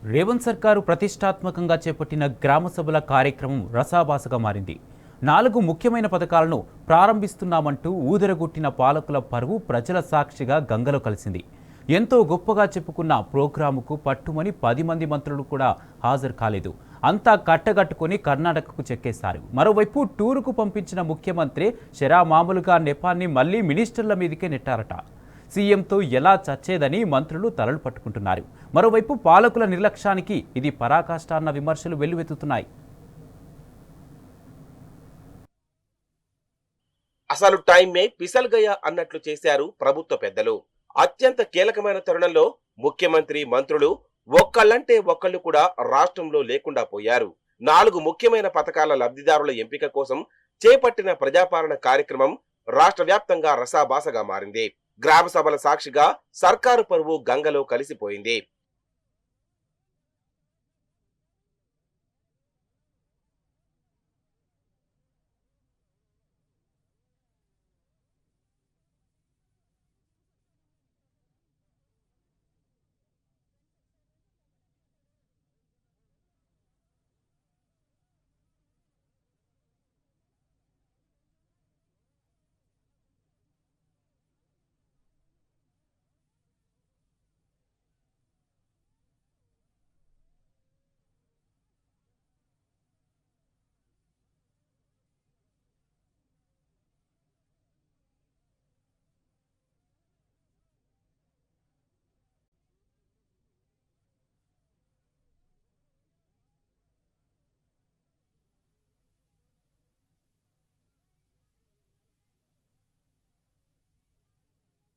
రేవంత్ సర్కారు ప్రతిష్టాత్మకంగా చేపట్టిన గ్రామ సభల కార్యక్రమం రసాభాసగా మారింది. 4 ముఖ్యమైన పథకాలను ప్రారంభిస్తున్నామంటూ ఊదరగొట్టిన పాలకుల పరువు ప్రజల సాక్షిగా గంగలో కలిసింది. ఎంతో గొప్పగా చెప్పుకున్న ప్రోగ్రాముకు పట్టుమని 10 మంది మంత్రులు కూడా హాజరు కాలేదు. అంతా కట్టగట్టుకుని కర్ణాటకకు చెక్కేశారు. మరోవైపు టూరుకు పంపించిన ముఖ్యమంత్రి మామూలుగా నెపాన్ని మళ్లీ మినిస్టర్ల మీదకే నెట్టారట. సీఎంతో ఎలా చచ్చేదని మంత్రులు తలలు పట్టుకుంటున్నారు. మరోవైపు పాలకుల నిర్లక్ష్యానికి ఇది పరాకాష్ట అన్న విమర్శలు వెల్లువెత్తుతున్నాయి. అసలు టైమే పిసల్గయ అన్నట్లు చేశారు ప్రభుత్వ పెద్దలు. అత్యంత కీలకమైన తరుణంలో ముఖ్యమంత్రి మంత్రులు ఒక్కళ్ళంటే ఒక్కళ్ళు కూడా రాష్ట్రంలో లేకుండా పోయారు. 4 ముఖ్యమైన పథకాల లబ్ధిదారుల ఎంపిక కోసం చేపట్టిన ప్రజాపాలన కార్యక్రమం రాష్ట్ర వ్యాప్తంగా రసాభాసగా మారింది. గ్రామ సభల సాక్షిగా సర్కారు పరువు గంగలో కలిసిపోయింది.